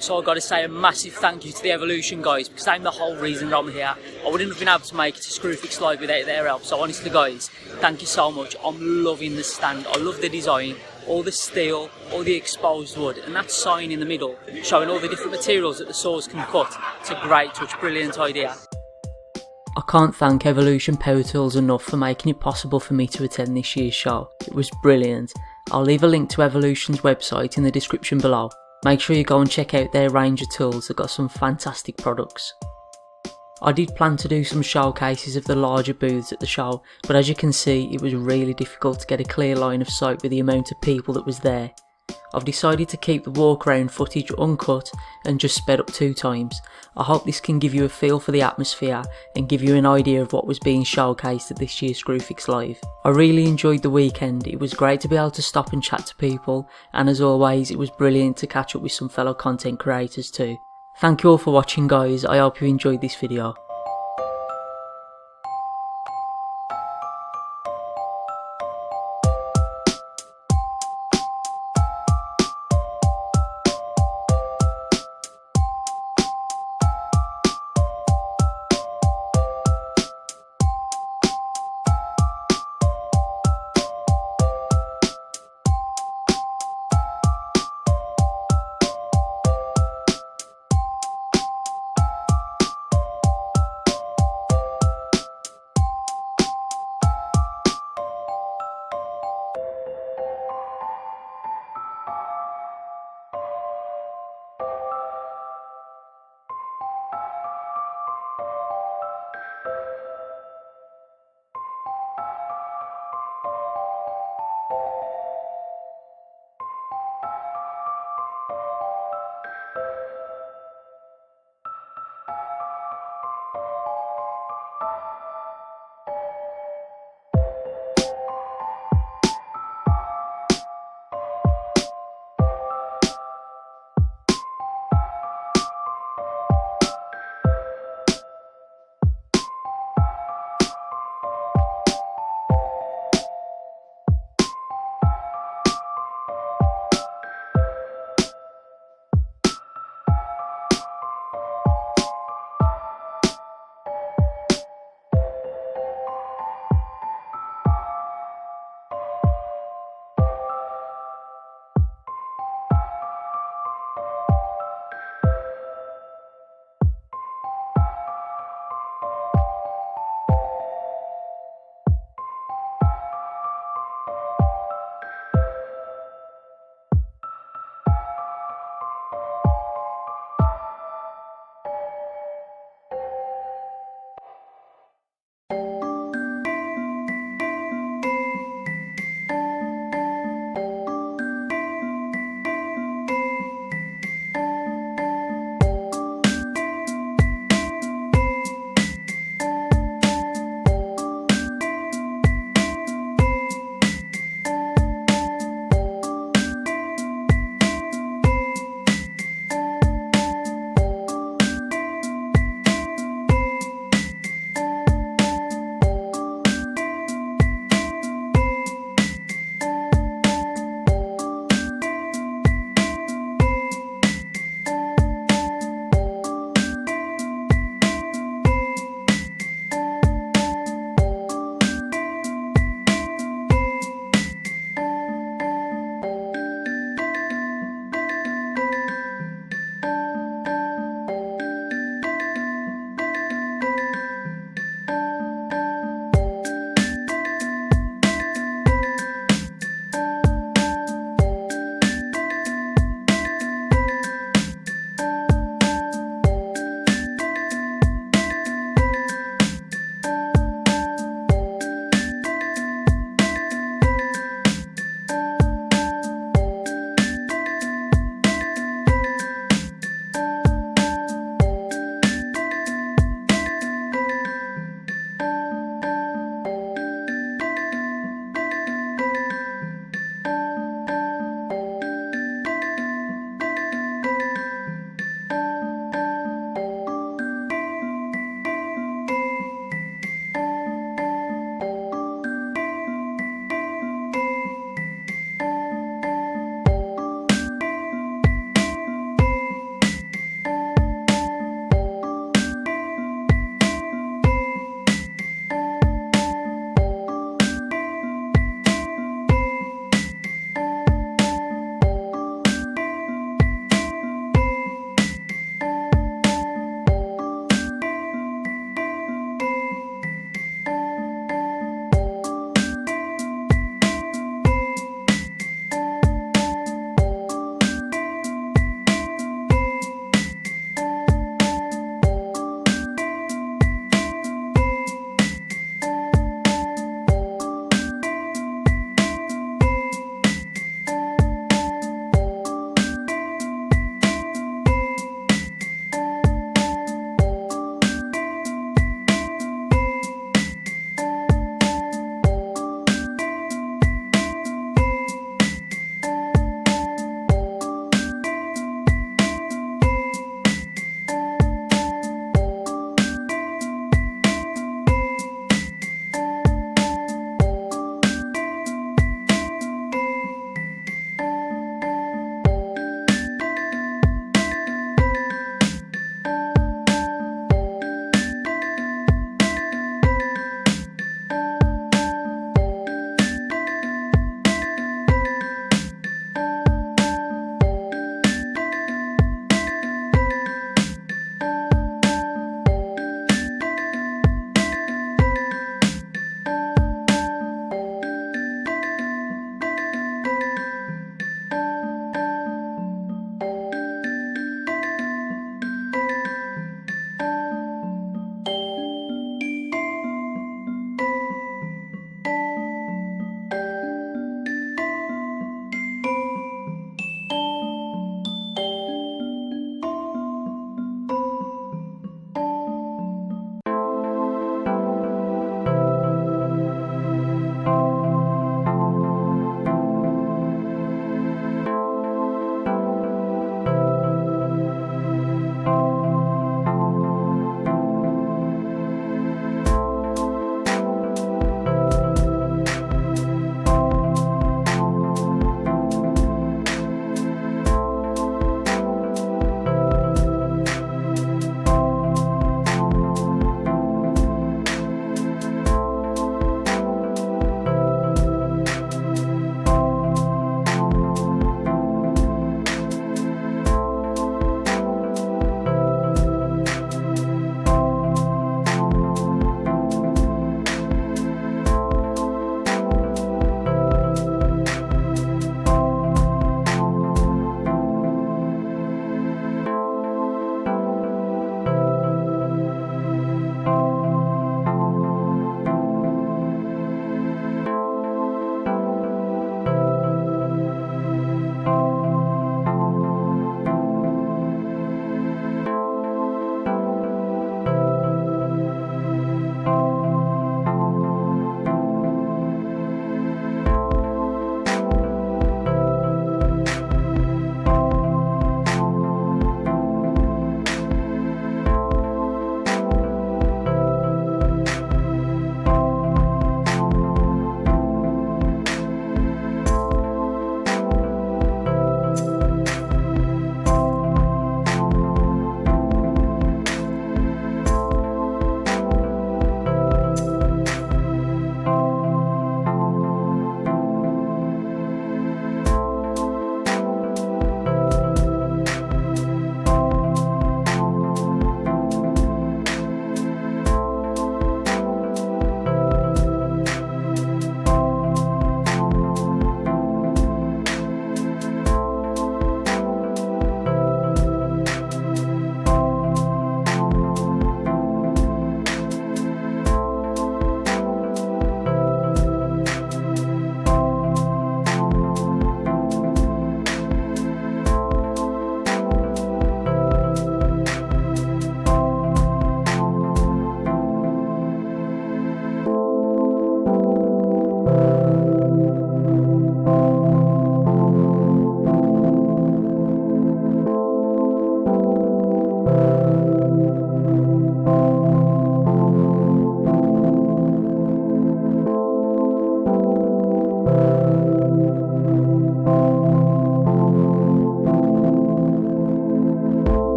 So I've got to say a massive thank you to the Evolution guys, because they're the whole reason that I'm here. I wouldn't have been able to make it to ScrewFix Live without their help. So honestly guys, thank you so much. I'm loving the stand. I love the design, all the steel, all the exposed wood, and that sign in the middle showing all the different materials that the saws can cut. It's a great touch, brilliant idea. I can't thank Evolution Power Tools enough for making it possible for me to attend this year's show. It was brilliant. I'll leave a link to Evolution's website in the description below. Make sure you go and check out their range of tools. They've got some fantastic products. I did plan to do some showcases of the larger booths at the show, but as you can see it was really difficult to get a clear line of sight with the amount of people that was there. I've decided to keep the walk around footage uncut and just sped up 2 times. I hope this can give you a feel for the atmosphere and give you an idea of what was being showcased at this year's ScrewFix Live. I really enjoyed the weekend. It was great to be able to stop and chat to people, and as always it was brilliant to catch up with some fellow content creators too. Thank you all for watching guys, I hope you enjoyed this video.